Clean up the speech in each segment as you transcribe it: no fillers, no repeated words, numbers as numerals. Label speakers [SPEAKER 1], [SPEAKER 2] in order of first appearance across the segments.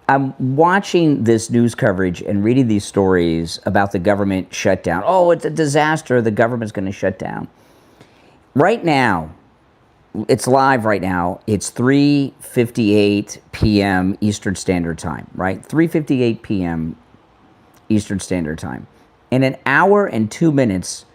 [SPEAKER 1] I'm watching this news coverage and reading these stories about the government shutdown. Oh, it's a disaster. The government's going to shut down. Right now, it's live right now. It's 3:58 p.m. Eastern Standard Time, right? 3:58 p.m. Eastern Standard Time. In an hour and 2 minutes,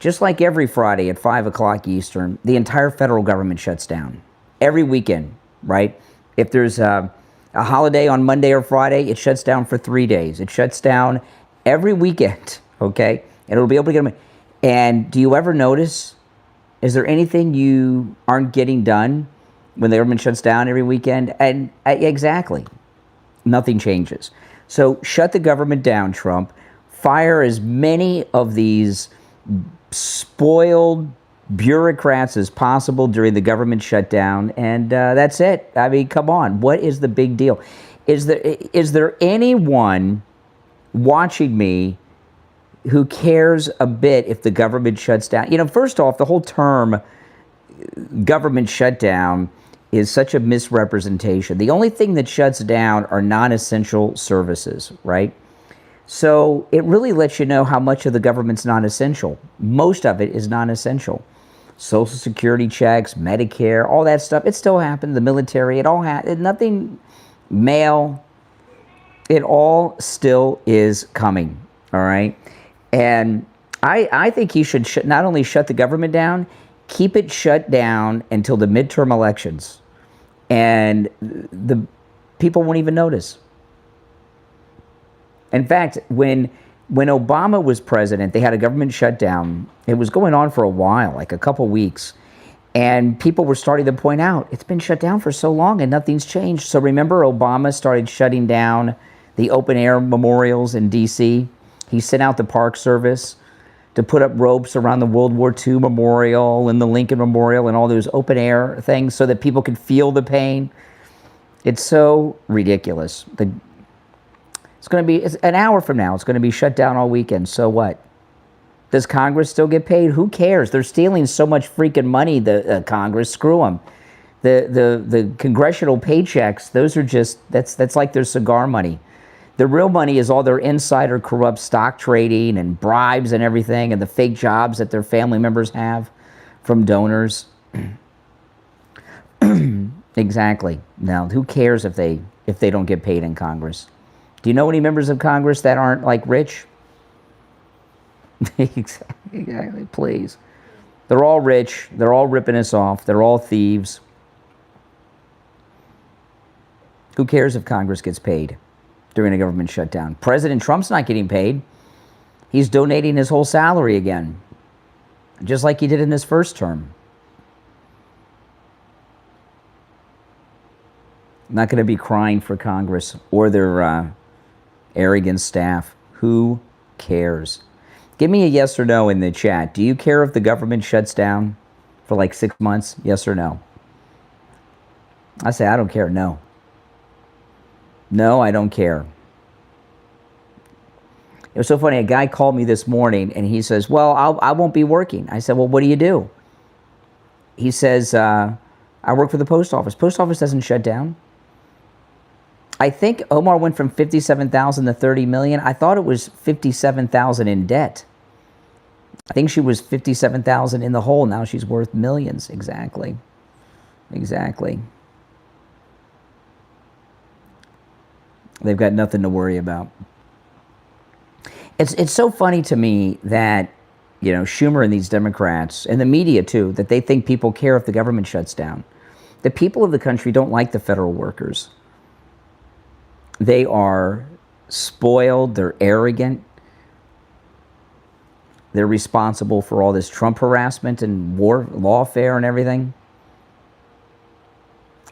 [SPEAKER 1] just like every Friday at 5 o'clock Eastern, the entire federal government shuts down. Every weekend, right? If there's a holiday on Monday or Friday, it shuts down for 3 days. It shuts down every weekend, okay? And it'll be able to get them. And do you ever notice, is there anything you aren't getting done when the government shuts down every weekend? And exactly, nothing changes. So shut the government down, Trump. Fire as many of these spoiled bureaucrats as possible during the government shutdown, and that's it. I mean, come on. What is the big deal? Is there anyone watching me who cares a bit if the government shuts down? You know, first off, the whole term government shutdown is such a misrepresentation. The only thing that shuts down are non-essential services, right? So it really lets you know how much of the government's non-essential. Most of it is non-essential. Social Security checks, Medicare, all that stuff, it still happened. The military, it all happened. Nothing, mail, it all still is coming, all right? And I think he should not only shut the government down, keep it shut down until the midterm elections. And the people won't even notice. In fact, when Obama was president, they had a government shutdown. It was going on for a while, like a couple weeks. And people were starting to point out, it's been shut down for so long and nothing's changed. So remember, Obama started shutting down the open air memorials in D.C.? He sent out the Park Service to put up ropes around the World War II Memorial and the Lincoln Memorial and all those open air things so that people could feel the pain. It's so ridiculous. It's going to be, an hour from now, it's going to be shut down all weekend. So what? Does Congress still get paid? Who cares? They're stealing so much freaking money, the Congress. Screw them. The congressional paychecks, those are just, that's like their cigar money. The real money is all their insider corrupt stock trading and bribes and everything, and the fake jobs that their family members have from donors. Exactly. Now, who cares if they don't get paid in Congress? Do you know any members of Congress that aren't, like, rich? Exactly, please. They're all rich. They're all ripping us off. They're all thieves. Who cares if Congress gets paid during a government shutdown? President Trump's not getting paid. He's donating his whole salary again, just like he did in his first term. I'm not going to be crying for Congress or their arrogant staff. Who cares? Give me a yes or no in the chat. Do you care if the government shuts down for like 6 months? Yes or no? I say I don't care. No. No, I don't care. It was so funny. A guy called me this morning and he says, well, I won't be working. I said, well, what do you do? He says, I work for the post office. Post office doesn't shut down. I think Omar went from 57,000 to 30 million. I thought it was 57,000 in debt. I think she was 57,000 in the hole. Now she's worth millions. Exactly. Exactly. They've got nothing to worry about. It's so funny to me that, you know, Schumer and these Democrats, and the media too, that they think people care if the government shuts down. The people of the country don't like the federal workers. They are spoiled, they're arrogant. They're responsible for all this Trump harassment and lawfare and everything.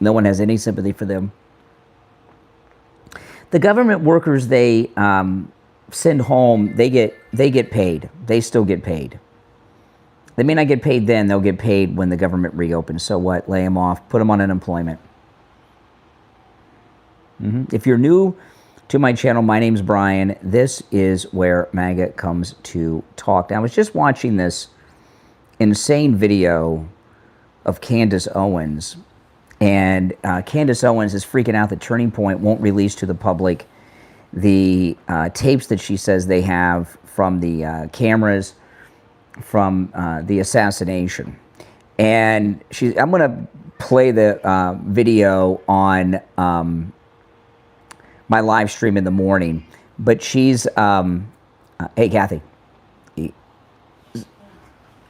[SPEAKER 1] No one has any sympathy for them. The government workers they send home, they get paid. They still get paid. They may not get paid then. They'll get paid when the government reopens. So what? Lay them off. Put them on unemployment. If you're new to my channel, my name's Brian. This is where MAGA comes to talk. Now, I was just watching this insane video of Candace Owens, And Candace Owens is freaking out that Turning Point won't release to the public the tapes that she says they have from the cameras from the assassination. And I'm going to play the video on my live stream in the morning. But she's, hey, Kathy.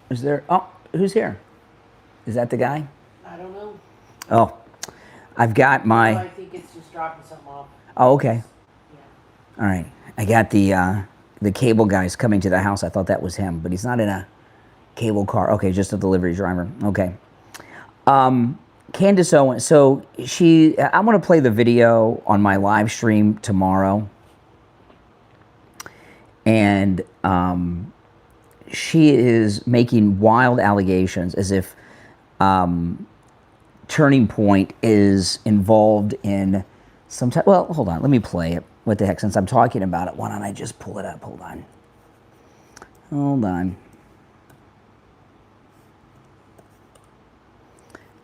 [SPEAKER 1] Is there, oh, who's here? Is that the guy?
[SPEAKER 2] I don't know.
[SPEAKER 1] Oh, I've got my...
[SPEAKER 2] No, I think it's just dropping something off.
[SPEAKER 1] Oh, okay.
[SPEAKER 2] Yeah.
[SPEAKER 1] All right. I got the cable guys coming to the house. I thought that was him, but he's not in a cable car. Okay, just a delivery driver. Okay. Candace Owens, so I'm going to play the video on my live stream tomorrow. And she is making wild allegations as if Turning Point is involved in some type. Well, hold on. Let me play it. What the heck? Since I'm talking about it, why don't I just pull it up? Hold on. Hold on.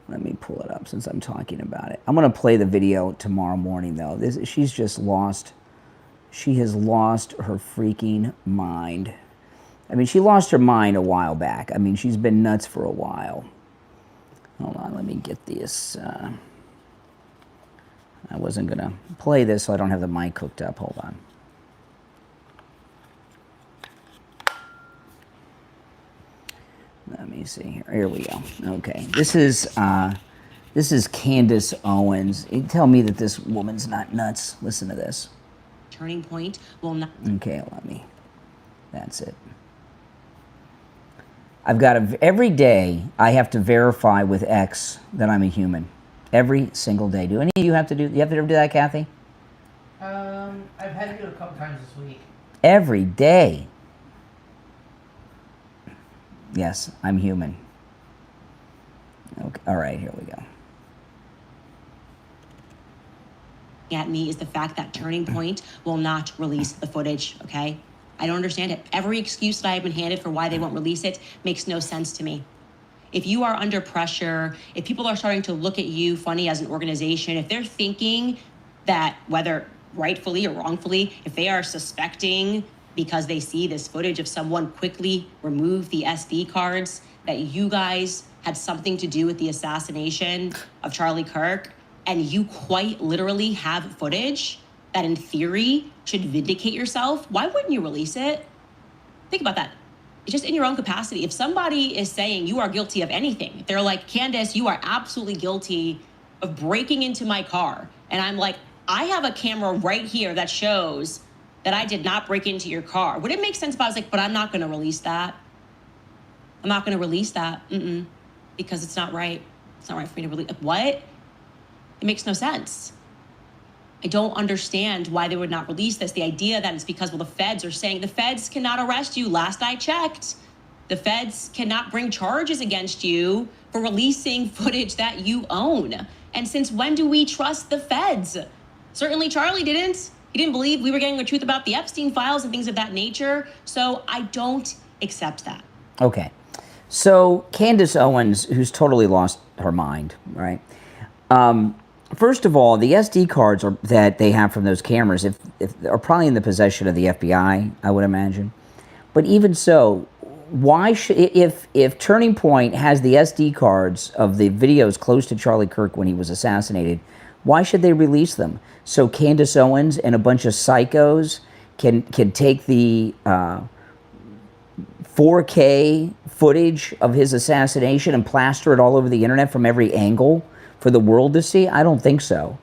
[SPEAKER 1] Let me pull it up since I'm talking about it. I'm going to play the video tomorrow morning, though. She's just lost. She has lost her freaking mind. I mean, she lost her mind a while back. I mean, she's been nuts for a while. Hold on, let me get this. I wasn't going to play this, so I don't have the mic hooked up. Hold on. Let me see here. Here we go. Okay, this is Candace Owens. You tell me that this woman's not nuts. Listen to this.
[SPEAKER 3] Turning Point will not.
[SPEAKER 1] Okay, let me. That's it. I've got every day I have to verify with X that I'm a human. Every single day. Do any of you have to do? You have to ever do that, Kathy?
[SPEAKER 2] I've had to do it a couple times this week.
[SPEAKER 1] Every day. Yes, I'm human. Okay. All right, here we go.
[SPEAKER 3] At me is the fact that Turning Point will not release the footage, okay? I don't understand it. Every excuse that I have been handed for why they won't release it makes no sense to me. If you are under pressure, if people are starting to look at you funny as an organization, if they're thinking that, whether rightfully or wrongfully, if they are suspecting because they see this footage of someone quickly remove the SD cards, that you guys had something to do with the assassination of Charlie Kirk, and you quite literally have footage that in theory should vindicate yourself, why wouldn't you release it? Think about that. It's just in your own capacity. If somebody is saying you are guilty of anything, if they're like, Candace, you are absolutely guilty of breaking into my car, and I'm like, I have a camera right here that shows that I did not break into your car. Would it make sense if I was like, but I'm not gonna release that? I'm not gonna release that, because it's not right. It's not right for me to release. What? It makes no sense. I don't understand why they would not release this. The idea that it's because, well, the feds are saying the feds cannot arrest you. Last I checked, the feds cannot bring charges against you for releasing footage that you own. And since when do we trust the feds? Certainly Charlie didn't. He didn't believe we were getting the truth about the Epstein files and things of that nature. So I don't accept that.
[SPEAKER 1] Okay. So Candace Owens, who's totally lost her mind, right? First of all, the SD cards that they have from those cameras if are probably in the possession of the FBI, I would imagine. But even so, why should if Turning Point has the SD cards of the videos close to Charlie Kirk when he was assassinated, why should they release them? So Candace Owens and a bunch of psychos can take the 4K footage of his assassination and plaster it all over the internet from every angle for the world to see? I don't think so.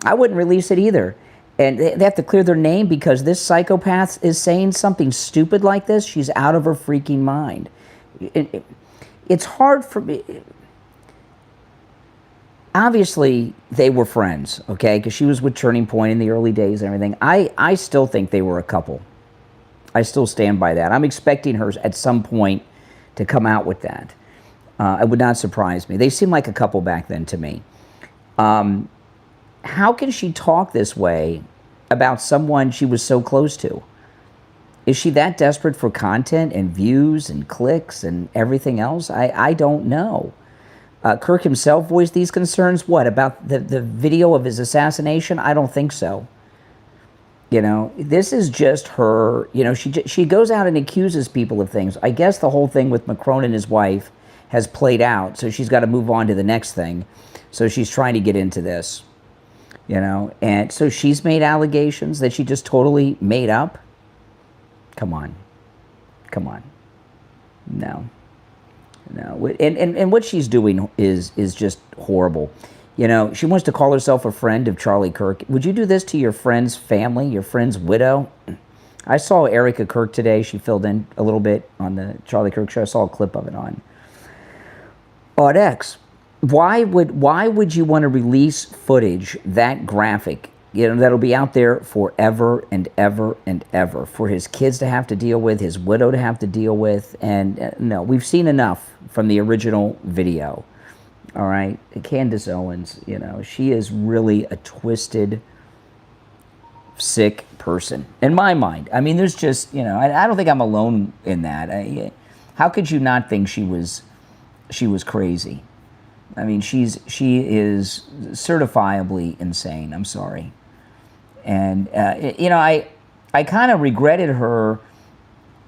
[SPEAKER 1] I wouldn't release it either. And they have to clear their name because this psychopath is saying something stupid like this. She's out of her freaking mind. It's hard for me. Obviously, they were friends, okay? Because she was with Turning Point in the early days and everything. I still think they were a couple. I still stand by that. I'm expecting her at some point to come out with that. It would not surprise me. They seemed like a couple back then to me. How can she talk this way about someone she was so close to? Is she that desperate for content and views and clicks and everything else? I don't know. Kirk himself voiced these concerns. What, about the video of his assassination? I don't think so. You know, this is just her, you know, she goes out and accuses people of things. I guess the whole thing with Macron and his wife has played out, so she's got to move on to the next thing. So she's trying to get into this, you know, and so she's made allegations that she just totally made up. Come on. Come on. No. No. And what she's doing is just horrible. You know, she wants to call herself a friend of Charlie Kirk. Would you do this to your friend's family, your friend's widow? I saw Erica Kirk today. She filled in a little bit on the Charlie Kirk show. I saw a clip of it on X. Why would you want to release footage that graphic, you know, that'll be out there forever and ever and ever, for his kids to have to deal with, his widow to have to deal with? And no, we've seen enough from the original video. All right, Candace Owens, you know, she is really a twisted, sick person, in my mind. I mean, there's just, you know, I don't think I'm alone in that. How could you not think she was crazy? I mean, she is certifiably insane. I'm sorry. And, you know, I kind of regretted her,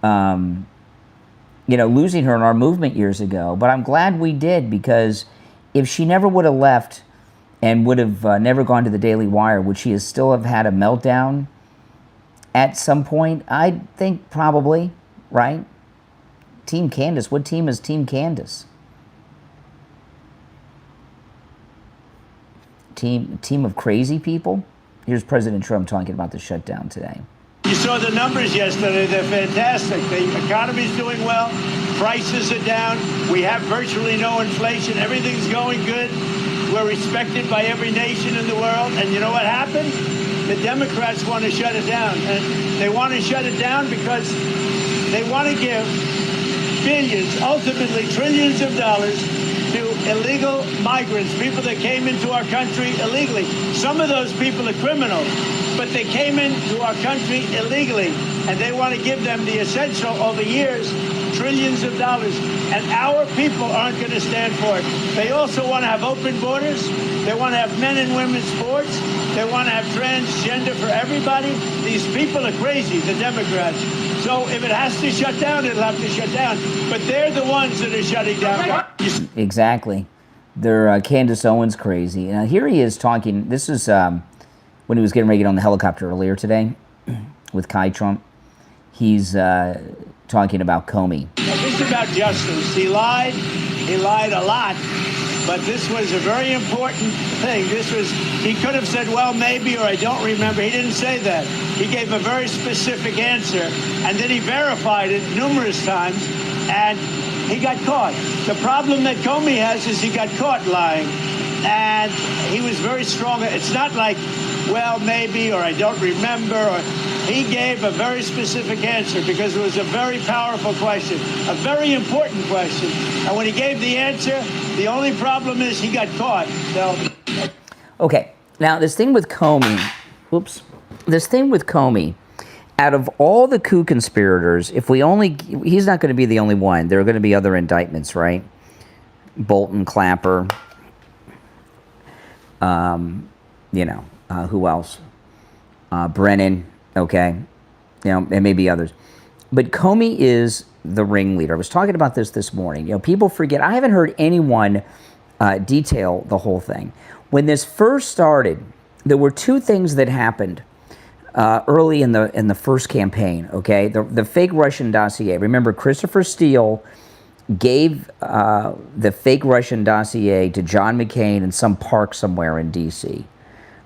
[SPEAKER 1] you know, losing her in our movement years ago, but I'm glad we did, because if she never would have left and would have never gone to the Daily Wire, would she still have had a meltdown at some point? I think probably, right? Team Candace. What team is Team Candace? Team of crazy people? Here's President Trump talking about the shutdown today.
[SPEAKER 4] You saw the numbers yesterday. They're fantastic. The economy's doing well. Prices are down. We have virtually no inflation. Everything's going good. We're respected by every nation in the world. And you know what happened? The Democrats want to shut it down. And they want to shut it down because they want to give billions, ultimately trillions of dollars, to illegal migrants, people that came into our country illegally. Some of those people are criminals, but they came into our country illegally, and they want to give them the essential over years, trillions of dollars, and our people aren't going to stand for it. They also want to have open borders. They want to have men and women's sports. They want to have transgender for everybody. These people are crazy, the Democrats. So if it has to shut down, it'll have to shut down. But they're the ones that are shutting down.
[SPEAKER 1] Exactly. They're Candace Owens crazy. Now, here he is talking. This is when he was getting ready to get on the helicopter earlier today with Kai Trump. He's talking about Comey.
[SPEAKER 4] This is about justice. He lied a lot, but this was a very important thing. He could have said, well, maybe, or I don't remember. He didn't say that. He gave a very specific answer, and then he verified it numerous times, and he got caught. The problem that Comey has is he got caught lying, and he was very strong. It's not like, well, maybe, or I don't remember, or he gave a very specific answer because it was a very powerful question, a very important question. And when he gave the answer, the only problem is he got caught. So.
[SPEAKER 1] Okay, now this thing with Comey, out of all the coup conspirators, he's not going to be the only one. There are going to be other indictments, right? Bolton, Clapper, you know, who else? Brennan, okay, you know, and maybe others. But Comey is the ringleader. I was talking about this morning. You know, people forget. I haven't heard anyone detail the whole thing. When this first started, there were two things that happened early in the first campaign. Okay, the fake Russian dossier. Remember, Christopher Steele gave the fake Russian dossier to John McCain in some park somewhere in D.C.,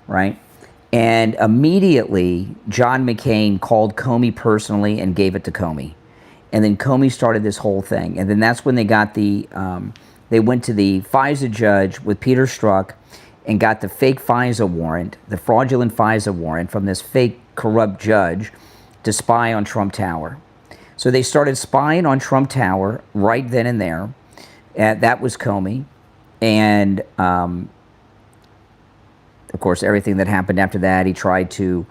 [SPEAKER 1] right? And immediately, John McCain called Comey personally and gave it to Comey. And then Comey started this whole thing. And then that's when they got they went to the FISA judge with Peter Strzok and got the fake FISA warrant, the fraudulent FISA warrant from this fake corrupt judge to spy on Trump Tower. So they started spying on Trump Tower right then and there. That was Comey. And of course, everything that happened after that, he tried to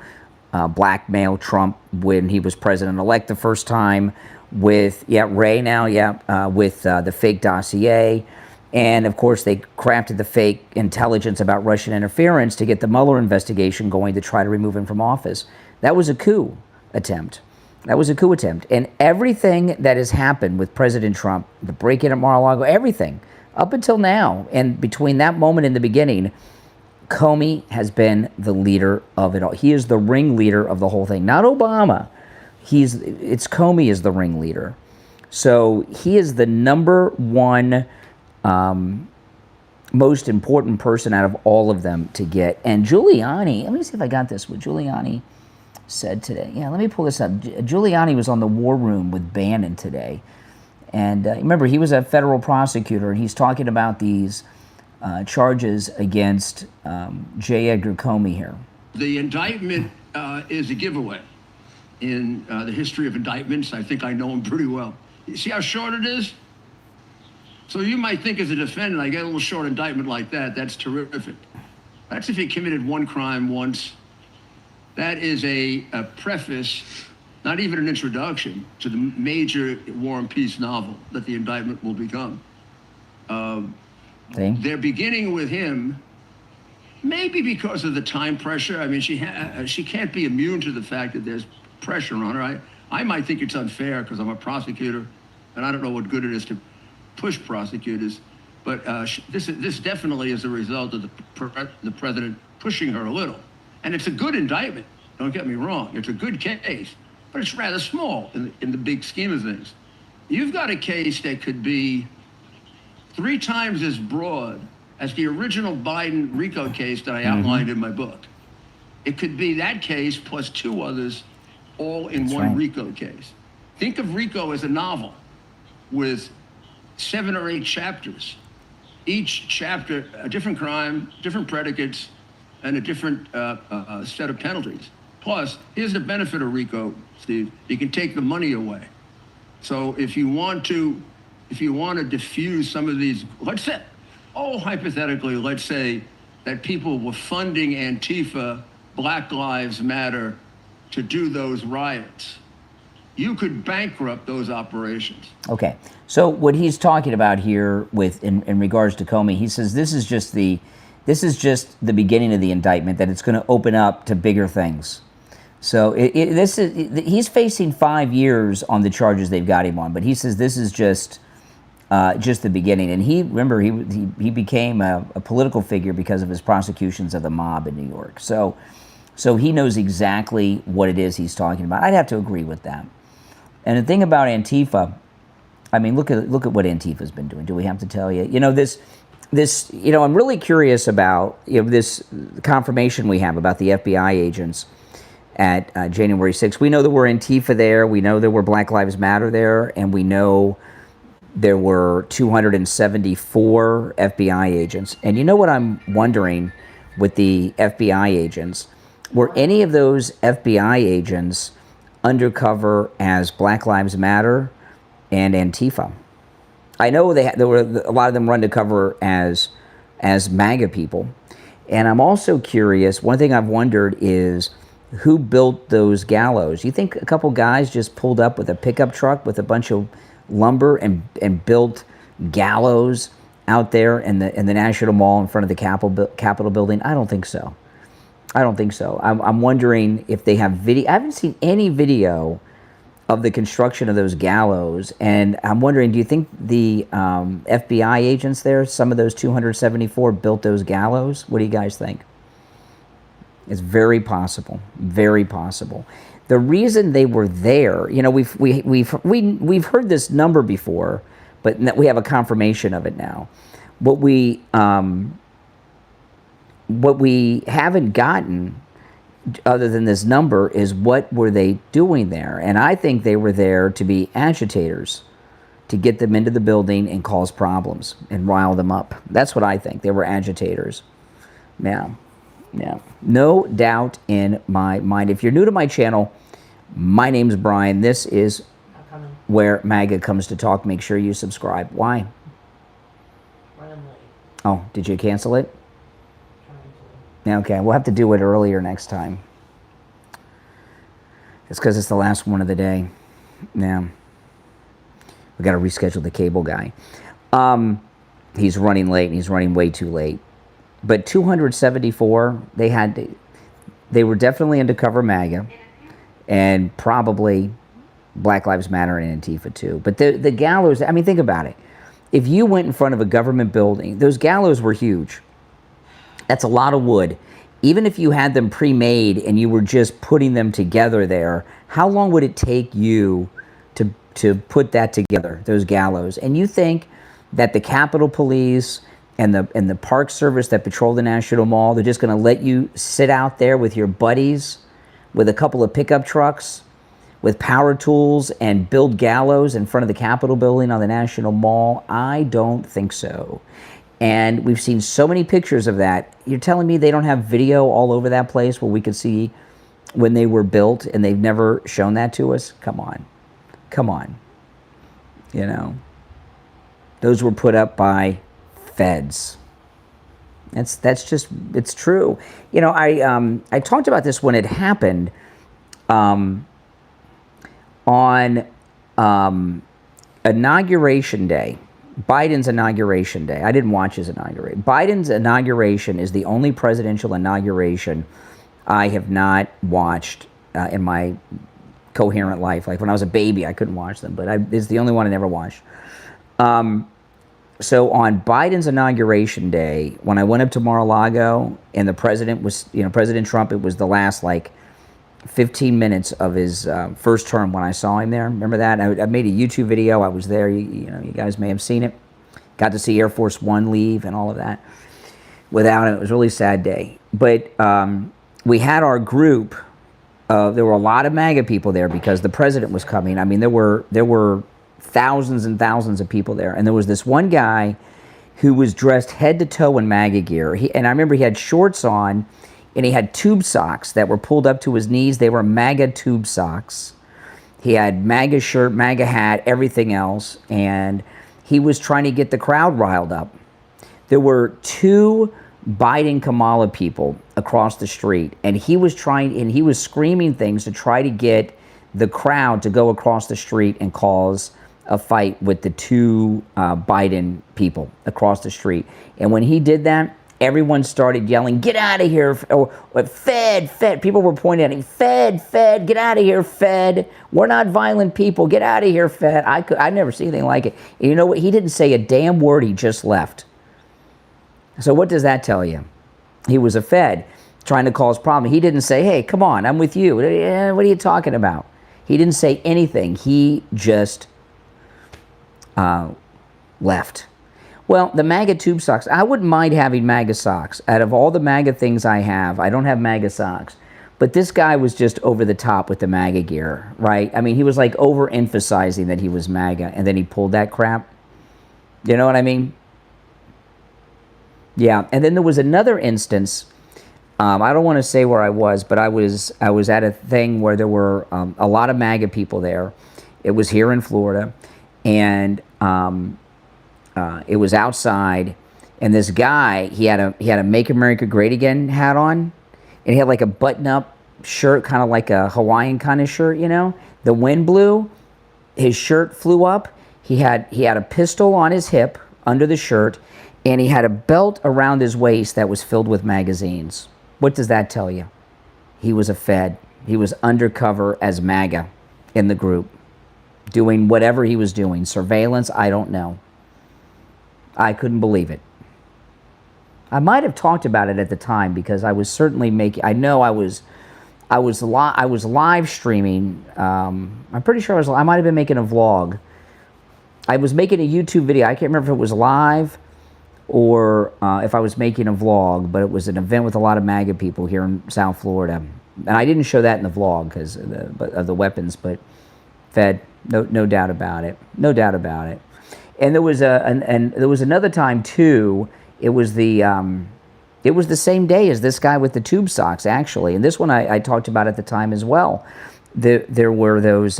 [SPEAKER 1] blackmail Trump when he was president-elect the first time with, with the fake dossier. And of course, they crafted the fake intelligence about Russian interference to get the Mueller investigation going to try to remove him from office. That was a coup attempt. That was a coup attempt. And everything that has happened with President Trump, the break-in at Mar-a-Lago, everything, up until now, and between that moment in the beginning, Comey has been the leader of it all. He is the ringleader of the whole thing, not Obama. It's Comey is the ringleader. So he is the number one most important person out of all of them to get. And Giuliani, let me see if I got this, what Giuliani said today. Yeah, let me pull this up. Giuliani was on the War Room with Bannon today. And remember, he was a federal prosecutor, and he's talking about these charges against J. Edgar Comey here.
[SPEAKER 5] The indictment is a giveaway in the history of indictments. I think I know him pretty well. You see how short it is? So you might think as a defendant, I get a little short indictment like that, that's terrific. That's if he committed one crime once. That is a preface, not even an introduction, to the major War and Peace novel that the indictment will become. They're beginning with him, maybe because of the time pressure. I mean, she can't be immune to the fact that there's pressure on her. I might think it's unfair because I'm a prosecutor, and I don't know what good it is to push prosecutors, but this definitely is a result of the president pushing her a little. And it's a good indictment, don't get me wrong. It's a good case, but it's rather small in the big scheme of things. You've got a case that could be 3 times as broad as the original Biden RICO case that I outlined in my book. It could be that case plus 2 others all in one RICO case. Think of RICO as a novel with 7 or 8 chapters. Each chapter, a different crime, different predicates, and a different set of penalties. Plus, here's the benefit of RICO, Steve. You can take the money away. So if you want to diffuse some of these, let's say, hypothetically, let's say that people were funding Antifa, Black Lives Matter, to do those riots. You could bankrupt those operations.
[SPEAKER 1] Okay, so what he's talking about here in regards to Comey, he says this is just the beginning of the indictment, that it's going to open up to bigger things. So he's facing 5 years on the charges they've got him on, but he says this is just the beginning. And he became a political figure because of his prosecutions of the mob in New York. So he knows exactly what it is he's talking about. I'd have to agree with that. And the thing about Antifa, I mean, look at what Antifa's been doing. Do we have to tell you? I'm really curious about this confirmation we have about the FBI agents at January 6th. We know there were Antifa there. We know there were Black Lives Matter there, and we know there were 274 FBI agents. And you know what I'm wondering with the FBI agents? Were any of those FBI agents undercover as Black Lives Matter and Antifa? I know there were a lot of them were undercover as MAGA people. And I'm also curious, one thing I've wondered is who built those gallows? You think a couple guys just pulled up with a pickup truck with a bunch of lumber and built gallows out there in the National Mall in front of the Capitol building? I don't think so. I'm wondering if they have video. I haven't seen any video of the construction of those gallows, and I'm wondering, do you think the FBI agents there, some of those 274, built those gallows? What do you guys think? It's very possible. Very possible. The reason they were there, we've heard this number before, but we have a confirmation of it now. What we haven't gotten, other than this number, is what were they doing there? And I think they were there to be agitators, to get them into the building and cause problems and rile them up. That's what I think. They were agitators. Yeah. No doubt in my mind. If you're new to my channel, my name's Brian. This is where MAGA comes to talk. Make sure you subscribe. Why? Oh, did you cancel it? Okay, we'll have to do it earlier next time. It's because it's the last one of the day. Yeah. We got to reschedule the cable guy. he's running late, and he's running way too late. But 274, they were definitely undercover MAGA, and probably Black Lives Matter and Antifa too. But the gallows, I mean, think about it. If you went in front of a government building, those gallows were huge. That's a lot of wood. Even if you had them pre-made and you were just putting them together there, how long would it take you to put that together, those gallows? And you think that the Capitol Police and the Park Service that patrol the National Mall, they're just going to let you sit out there with your buddies with a couple of pickup trucks with power tools and build gallows in front of the Capitol building on the National Mall? I don't think so. And we've seen so many pictures of that. You're telling me they don't have video all over that place where we could see when they were built, and they've never shown that to us? Come on. Come on. You know, those were put up by feds. That's just, it's true. You know, I talked about this when it happened on Inauguration Day, Biden's Inauguration Day. I didn't watch his inauguration. Biden's inauguration is the only presidential inauguration I have not watched in my coherent life. Like when I was a baby, I couldn't watch them, but it's the only one I never watched. So on Biden's Inauguration Day, when I went up to Mar-a-Lago and the president was, you know, President Trump, it was the last like 15 minutes of his first term when I saw him there. Remember that? I made a YouTube video. I was there. You know, you guys may have seen it. Got to see Air Force One leave and all of that. Without him, it was a really sad day. But we had our group. There were a lot of MAGA people there because the president was coming. I mean, there were thousands and thousands of people there. And there was this one guy who was dressed head to toe in MAGA gear. And I remember he had shorts on, and he had tube socks that were pulled up to his knees. They were MAGA tube socks. He had MAGA shirt, MAGA hat, everything else. And he was trying to get the crowd riled up. There were two Biden Kamala people across the street, and he was screaming things to try to get the crowd to go across the street and cause a fight with the two Biden people across the street. And when he did that, everyone started yelling, "Get out of here!" Or "Fed, Fed." People were pointing at him, "Fed, Fed, get out of here, Fed. We're not violent people. Get out of here, Fed." I'd never seen anything like it. And you know what? He didn't say a damn word. He just left. So what does that tell you? He was a Fed trying to cause problem. He didn't say, "Hey, come on, I'm with you. What are you talking about?" He didn't say anything. He just left. Well, the MAGA tube socks, I wouldn't mind having MAGA socks. Out of all the MAGA things I have, I don't have MAGA socks. But this guy was just over the top with the MAGA gear, right? I mean, he was like overemphasizing that he was MAGA, and then he pulled that crap. You know what I mean? Yeah, and then there was another instance. I don't want to say where I was, but I was at a thing where there were a lot of MAGA people there. It was here in Florida, and it was outside. And this guy, he had a "Make America Great Again" hat on, and he had like a button-up shirt, kind of like a Hawaiian kind of shirt, you know. The wind blew, his shirt flew up. He had a pistol on his hip under the shirt, and he had a belt around his waist that was filled with magazines. What does that tell you? He was a Fed. He was undercover as MAGA in the group, doing whatever he was doing. Surveillance, I don't know. I couldn't believe it. I might have talked about it at the time because I was certainly making, I know I was live streaming. I'm pretty sure I might have been making a vlog. I was making a YouTube video. I can't remember if it was live or if I was making a vlog, but it was an event with a lot of MAGA people here in South Florida. And I didn't show that in the vlog because of the weapons, but Fed, no doubt about it. No doubt about it. And there was there was another time too. It was the same day as this guy with the tube socks, actually. And this one I talked about at the time as well. There were those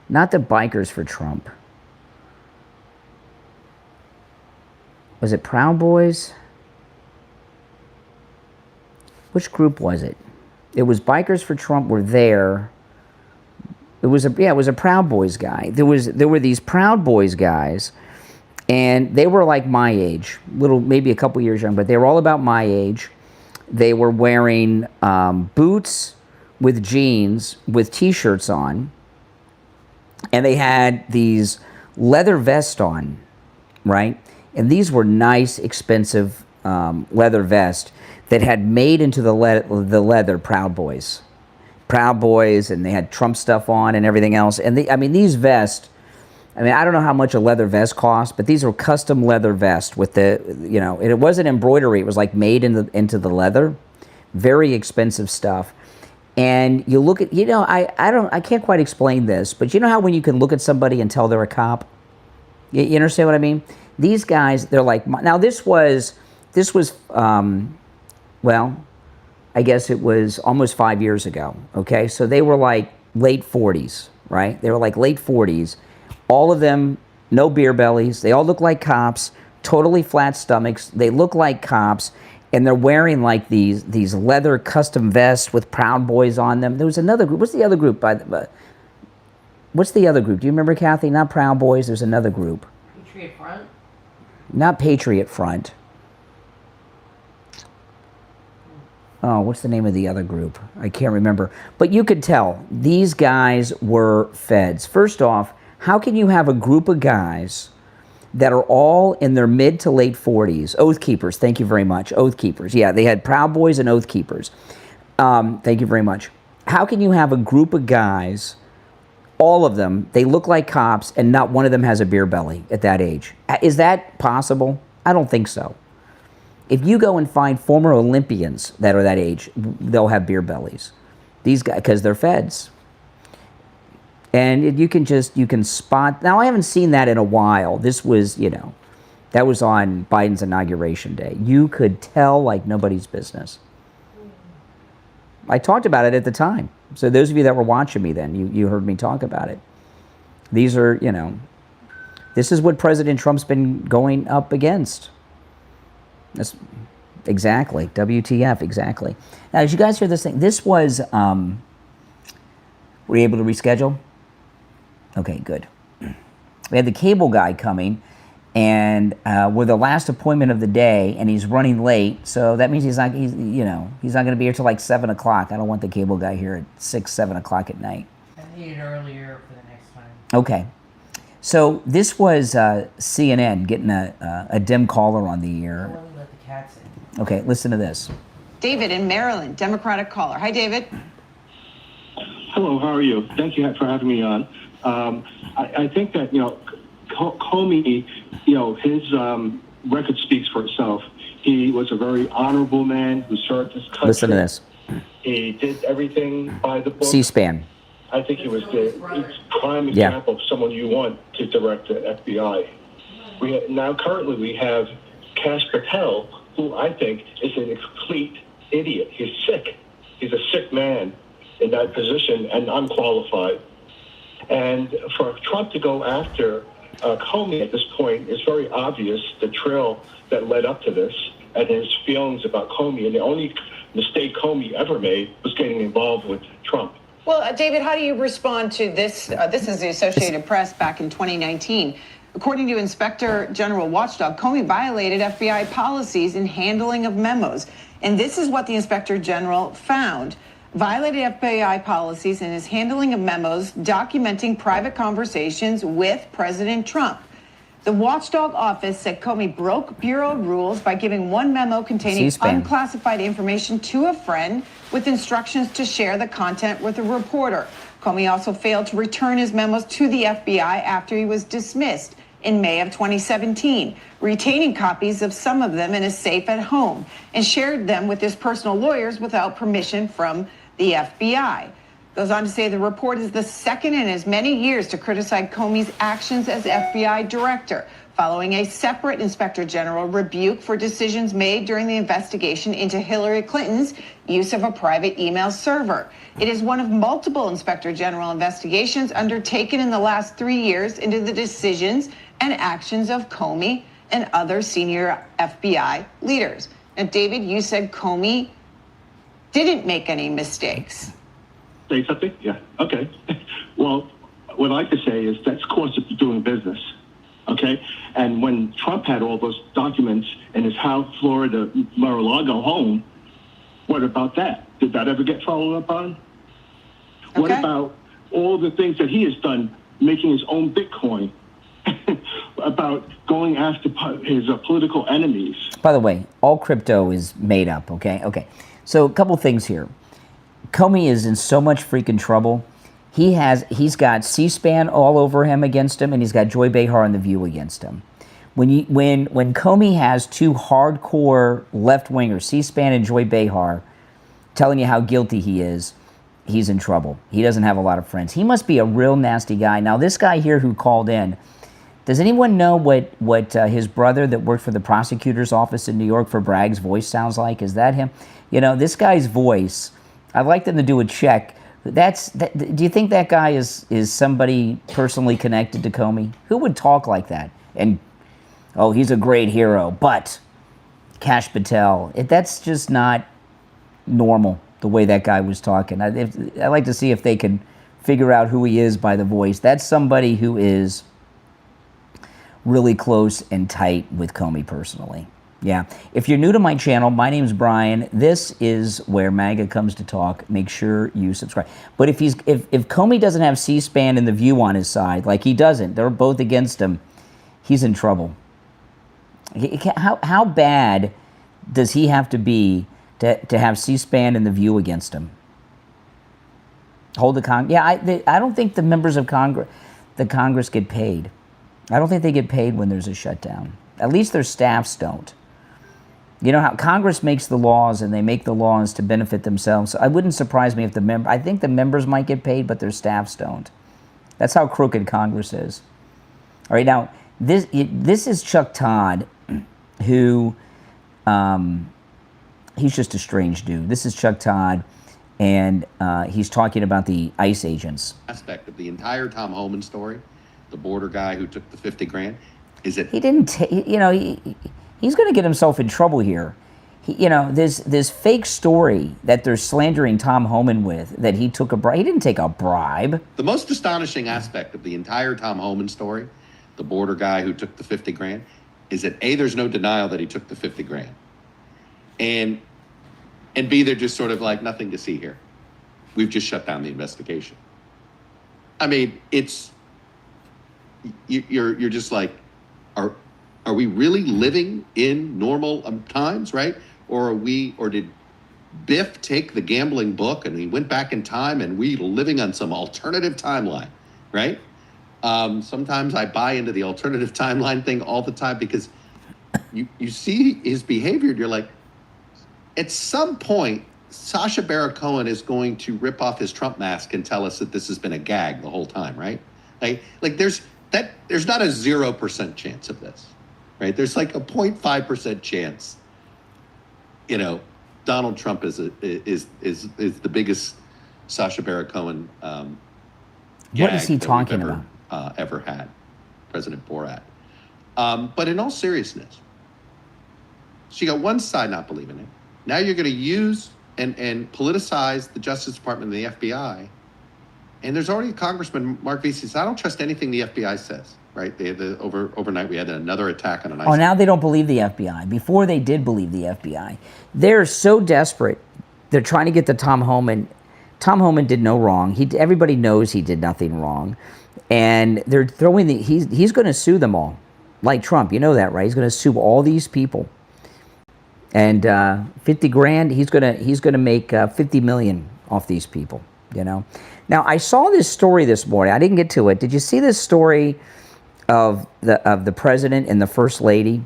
[SPEAKER 1] not the bikers for Trump. Was it Proud Boys? Which group was it? It was Bikers for Trump were there. It was a Proud Boys guy. There were these Proud Boys guys, and they were like my age, maybe a couple years young, but they were all about my age. They were wearing boots with jeans with T-shirts on, and they had these leather vests on, right? And these were nice, expensive leather vests that had made into the leather Proud Boys. Proud Boys, and they had Trump stuff on and everything else. And these vests, I don't know how much a leather vest costs, but these were custom leather vests with and it wasn't embroidery. It was like made into the leather. Very expensive stuff. And you look at, I can't quite explain this, but you know how when you can look at somebody and tell they're a cop? You understand what I mean? These guys, they're like, now this was, I guess it was almost 5 years ago, okay? So they were like late 40s, right? They were like late 40s. All of them, no beer bellies. They all look like cops, totally flat stomachs. They look like cops, and they're wearing like these leather custom vests with Proud Boys on them. There was another group. What's the other group? What's the other group? Do you remember, Kathy? Not Proud Boys. There's another group.
[SPEAKER 2] Patriot Front?
[SPEAKER 1] Not Patriot Front. Oh, what's the name of the other group? I can't remember. But you could tell these guys were feds. First off, how can you have a group of guys that are all in their mid to late 40s? Oath Keepers, thank you very much. Oath Keepers. Yeah, they had Proud Boys and Oath Keepers. Thank you very much. How can you have a group of guys, all of them, they look like cops, and not one of them has a beer belly at that age? Is that possible? I don't think so. If you go and find former Olympians that are that age, they'll have beer bellies. These guys, because they're feds. And you can spot. Now, I haven't seen that in a while. This was, that was on Biden's inauguration day. You could tell like nobody's business. I talked about it at the time. So those of you that were watching me then, you heard me talk about it. These are, this is what President Trump's been going up against. That's exactly. WTF, exactly. Now, did you guys hear this thing? This was, were you able to reschedule? Okay, good. We had the cable guy coming, and we're the last appointment of the day, and he's running late, so that means he's not going to be here till like 7 o'clock. I don't want the cable guy here at 6, 7 o'clock at night.
[SPEAKER 2] I need it earlier for the next time.
[SPEAKER 1] Okay. So this was CNN getting a dim caller on the air.
[SPEAKER 2] Let me let the cats in.
[SPEAKER 1] Okay, listen to this.
[SPEAKER 6] David in Maryland, Democratic caller. Hi, David.
[SPEAKER 7] Hello, how are you? Thank you for having me on. I think that, Comey, his record speaks for itself. He was a very honorable man who served his country.
[SPEAKER 1] Listen to this.
[SPEAKER 7] He did everything by the book.
[SPEAKER 1] C-SPAN.
[SPEAKER 7] I think he was the prime example of someone you want to direct the FBI. Currently we have Kash Patel, who I think is a complete idiot. He's sick. He's a sick man in that position and unqualified. And for Trump to go after Comey at this point is very obvious, the trail that led up to this and his feelings about Comey. And the only mistake Comey ever made was getting involved with Trump.
[SPEAKER 6] Well, David, how do you respond to this? This is the Associated Press back in 2019. According to Inspector General Watchdog, Comey violated FBI policies in handling of memos. And this is what the Inspector General found. Violated FBI policies in his handling of memos documenting private conversations with President Trump. The Watchdog office said Comey broke Bureau rules by giving one memo containing unclassified information to a friend with instructions to share the content with a reporter. Comey also failed to return his memos to the FBI after he was dismissed in May of 2017, retaining copies of some of them in a safe at home, and shared them with his personal lawyers without permission from the FBI. Goes on to say the report is the second in as many years to criticize Comey's actions as FBI director, following a separate Inspector General rebuke for decisions made during the investigation into Hillary Clinton's use of a private email server. It is one of multiple Inspector General investigations undertaken in the last 3 years into the decisions and actions of Comey and other senior FBI leaders. Now, David, you said Comey didn't make any mistakes.
[SPEAKER 7] say something? Yeah. Okay. Well, what I could say is that's cost of doing business. Okay. And when Trump had all those documents in his house, Florida, Mar-a-Lago home, what about that? Did that ever get followed up on?
[SPEAKER 6] Okay.
[SPEAKER 7] What about all the things that he has done, making his own Bitcoin, about going after his political enemies?
[SPEAKER 1] By the way, all crypto is made up, okay? Okay. So a couple things here. Comey is in so much freaking trouble. He's got C-SPAN all over him against him, and he's got Joy Behar and The View against him. When Comey has two hardcore left-wingers, C-SPAN and Joy Behar, telling you how guilty he is, he's in trouble. He doesn't have a lot of friends. He must be a real nasty guy. Now, this guy here who called in, does anyone know what his brother that worked for the prosecutor's office in New York for Bragg's voice sounds like? Is that him? You know, this guy's voice, I'd like them to do a check. Do you think that guy is somebody personally connected to Comey? Who would talk like that? And, oh, he's a great hero, but Kash Patel, that's just not normal, the way that guy was talking. I'd like to see if they can figure out who he is by the voice. That's somebody who is really close and tight with Comey personally. Yeah. If you're new to my channel, my name's Brian. This is where MAGA comes to talk. Make sure you subscribe. But if Comey doesn't have C-SPAN and The View on his side, like he doesn't, they're both against him, he's in trouble. How bad does he have to be to have C-SPAN and The View against him? Hold the yeah, I don't think the members of Congress get paid. I don't think they get paid when there's a shutdown. At least their staffs don't. You know how Congress makes the laws, and they make the laws to benefit themselves. So it wouldn't surprise me if I think the members might get paid, but their staffs don't. That's how crooked Congress is. All right, now this is Chuck Todd, who he's just a strange dude. This is Chuck Todd, and he's talking about the ICE agents.
[SPEAKER 8] Aspect of the entire Tom Homan story, the border guy who took the 50 grand, is that
[SPEAKER 1] he didn't take, you know, he's going to get himself in trouble here. You know, this fake story that they're slandering Tom Homan with, that he took a bribe. He didn't take a bribe.
[SPEAKER 8] the most astonishing aspect of the entire Tom Homan story, the border guy who took the 50 grand, is that A, there's no denial that he took the 50 grand. And B, they're just sort of like, nothing to see here. We've just shut down the investigation. I mean, you're just like, are we really living in normal times, right? Or did Biff take the gambling book and he went back in time and we living on some alternative timeline, right? Sometimes I buy into the alternative timeline thing all the time because you see his behavior and you're like, at some point, Sacha Baron Cohen is going to rip off his Trump mask and tell us that this has been a gag the whole time, right? Like there's not a 0% chance of this, right? There's like a 0.5% chance. You know, Donald Trump is the biggest Sacha Baron Cohen.
[SPEAKER 1] What is he talking about?
[SPEAKER 8] Ever had, President Borat. But in all seriousness, so you got one side not believing it. Now you're going to use and politicize the Justice Department and the FBI. And there's already a Congressman, Mark Vesey, says, I don't trust anything the FBI says, right? They had overnight, we had another attack on an ICE.
[SPEAKER 1] Oh, now they don't believe the FBI. Before they did believe the FBI. They're so desperate. They're trying to get the Tom Homan. Tom Homan did no wrong. Everybody knows he did nothing wrong. And they're throwing he's going to sue them all. Like Trump, you know that, right? He's going to sue all these people. And 50 grand, he's gonna make 50 million off these people, you know. Now I saw this story this morning. I didn't get to it. Did you see this story of the president and the first lady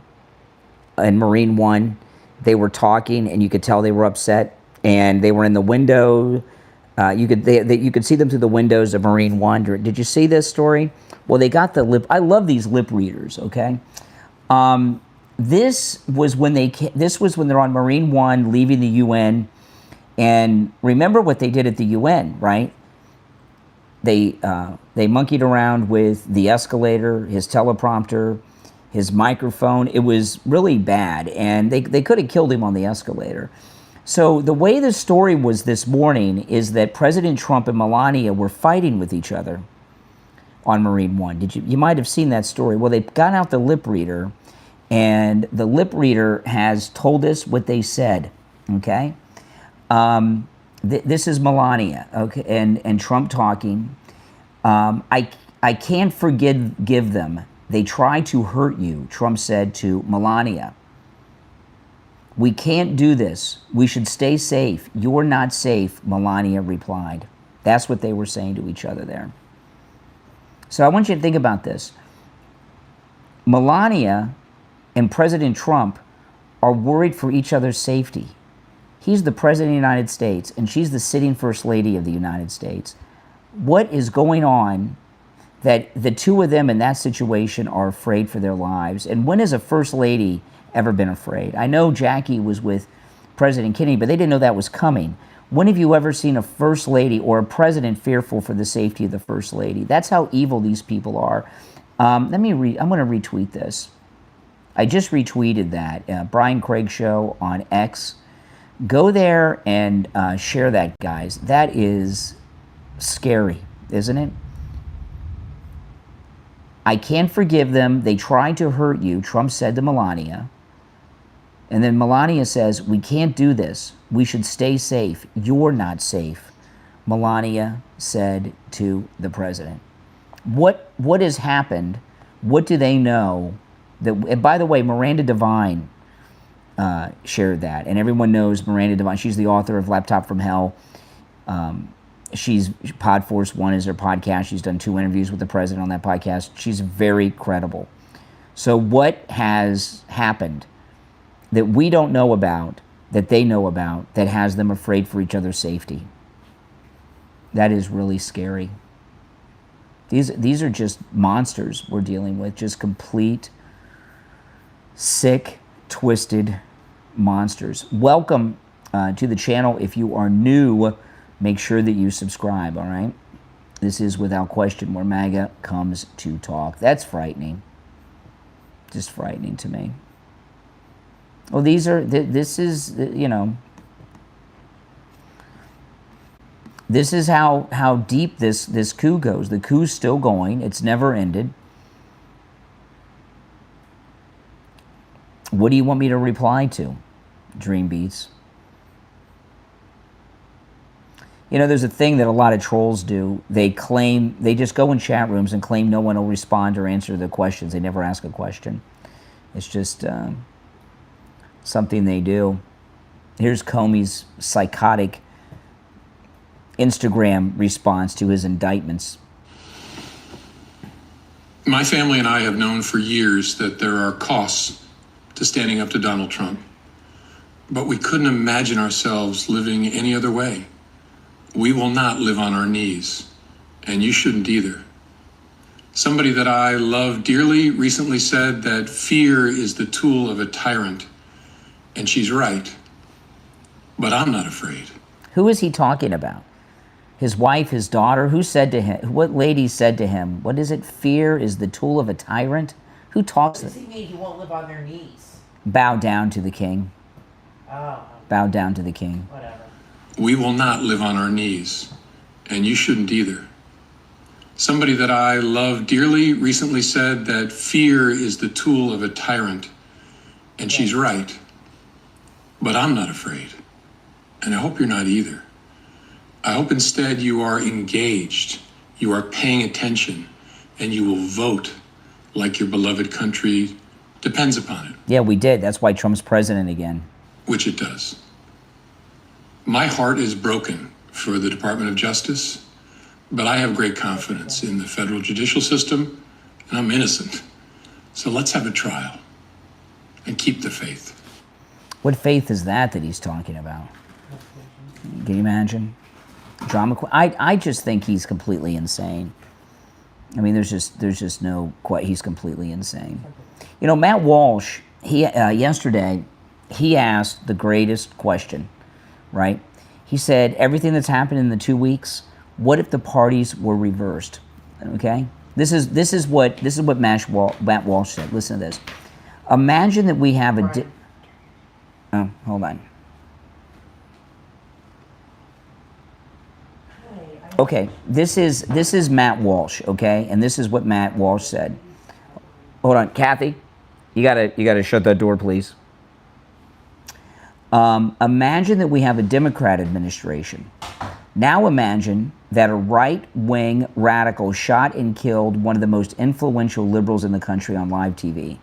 [SPEAKER 1] in Marine One? They were talking, and you could tell they were upset. And they were in the window. You could see them through the windows of Marine One. Did you see this story? Well, they got the lip. I love these lip readers. Okay. This was when they're on Marine One leaving the UN, and remember what they did at the UN, right? They monkeyed around with the escalator, his teleprompter, his microphone. It was really bad, and they could have killed him on the escalator. So the way the story was this morning is that President Trump and Melania were fighting with each other on Marine One. You might have seen that story. Well, they got out the lip reader, and the lip reader has told us what they said. Okay, this is Melania. Okay, and Trump talking. I can't forgive them. They try to hurt you, Trump said to Melania. We can't do this. We should stay safe. You're not safe, Melania replied. That's what they were saying to each other there. So I want you to think about this. Melania and President Trump are worried for each other's safety. He's the President of the United States, and she's the sitting First Lady of the United States. What is going on that the two of them in that situation are afraid for their lives? And when has a First Lady ever been afraid? I know Jackie was with President Kennedy, but they didn't know that was coming. When have you ever seen a First Lady or a president fearful for the safety of the First Lady? That's how evil these people are. Let me read. I'm going to retweet this. I just retweeted that. Brian Craig Show on X. Go there and share that, guys. That is scary, isn't it? I can't forgive them. They tried to hurt you, Trump said to Melania. And then Melania says, we can't do this. We should stay safe. You're not safe, Melania said to the president. What has happened? What do they know? And by the way, Miranda Devine shared that. And everyone knows Miranda Devine. She's the author of Laptop from Hell. She's Podforce One is her podcast. She's done 2 interviews with the president on that podcast. She's very credible. So what has happened that we don't know about, that they know about, that has them afraid for each other's safety? That is really scary. These are just monsters we're dealing with, just complete, sick, twisted monsters. Welcome to the channel. If you are new, make sure that you subscribe, all right? This is Without Question, where MAGA comes to talk. That's frightening. Just frightening to me. Well, this is, you know, this is how deep this coup goes. The coup's still going. It's never ended. What do you want me to reply to, Dream Beats? You know, there's a thing that a lot of trolls do. They just go in chat rooms and claim no one will respond or answer the questions. They never ask a question. It's just something they do. Here's Comey's psychotic Instagram response to his indictments.
[SPEAKER 9] My family and I have known for years that there are costs to standing up to Donald Trump, but we couldn't imagine ourselves living any other way. We will not live on our knees, and you shouldn't either. Somebody that I love dearly recently said that fear is the tool of a tyrant, and she's right, but I'm not afraid.
[SPEAKER 1] Who is he talking about? His wife, his daughter? Who said to him? What lady said to him? What is it? Fear is the tool of a tyrant? Who talks?
[SPEAKER 2] What does he mean he won't live on their knees?
[SPEAKER 1] Bow down to the king.
[SPEAKER 2] Oh.
[SPEAKER 1] Bow down to the king.
[SPEAKER 2] Whatever.
[SPEAKER 9] We will not live on our knees, and you shouldn't either. Somebody that I love dearly recently said that fear is the tool of a tyrant, and she's right, but I'm not afraid, and I hope you're not either. I hope instead you are engaged, you are paying attention, and you will vote like your beloved country depends upon it.
[SPEAKER 1] Yeah, we did. That's why Trump's president again.
[SPEAKER 9] Which it does. My heart is broken for the Department of Justice, but I have great confidence in the federal judicial system, and I'm innocent. So let's have a trial and keep the faith.
[SPEAKER 1] What faith is that he's talking about? Can you imagine? Drama queen. I just think he's completely insane. I mean, there's just no he's completely insane. You know, Matt Walsh, he yesterday he asked the greatest question, right? He said, everything that's happened in the 2 weeks, what if the parties were reversed? Okay? This is what Matt Walsh said. Listen to this. Imagine that we have hold on. Okay, this is Matt Walsh, okay? And this is what Matt Walsh said. Hold on, Kathy. You gotta shut that door, please. Imagine that we have a Democrat administration. Now imagine that a right-wing radical shot and killed one of the most influential liberals in the country on live TV.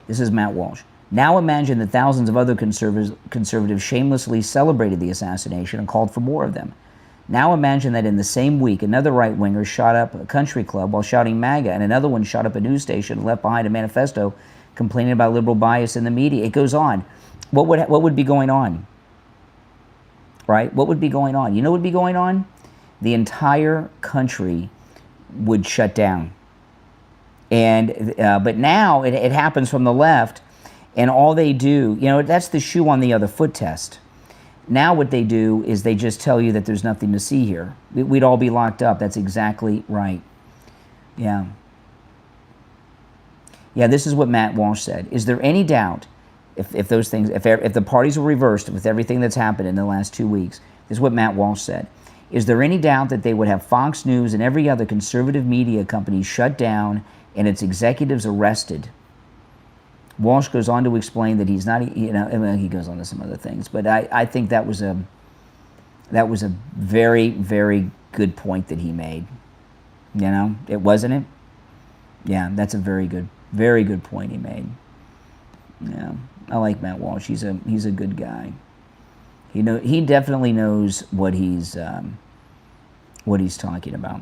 [SPEAKER 1] This is Matt Walsh. Now imagine that thousands of other conservatives shamelessly celebrated the assassination and called for more of them. Now imagine that in the same week, another right-winger shot up a country club while shouting MAGA, and another one shot up a news station and left behind a manifesto complaining about liberal bias in the media. It goes on. What would be going on? Right? What would be going on? You know what would be going on? The entire country would shut down. And but now it happens from the left, and all they do, you know, that's the shoe on the other foot test. Now what they do is they just tell you that there's nothing to see here. We'd all be locked up. That's exactly right. Yeah. Yeah, this is what Matt Walsh said. Is there any doubt if those things, if the parties were reversed with everything that's happened in the last 2 weeks, this is what Matt Walsh said. Is there any doubt that they would have Fox News and every other conservative media company shut down and its executives arrested? Walsh goes on to explain that he's not, you know, he goes on to some other things, but I think that was a very, very good point that he made. You know, it wasn't it? Yeah, that's a very good point he made. Yeah, I like Matt Walsh. He's a good guy. He definitely knows what he's talking about.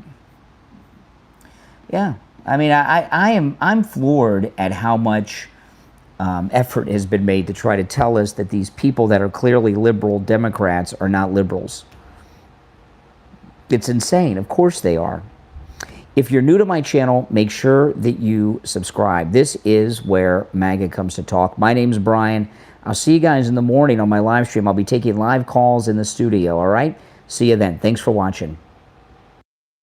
[SPEAKER 1] Yeah, I mean, I'm floored at how much effort has been made to try to tell us that these people that are clearly liberal Democrats are not liberals. It's insane. Of course they are. If you're new to my channel, make sure that you subscribe. This is where MAGA comes to talk. My name's Brian. I'll see you guys in the morning on my live stream. I'll be taking live calls in the studio, all right? See you then. Thanks for watching.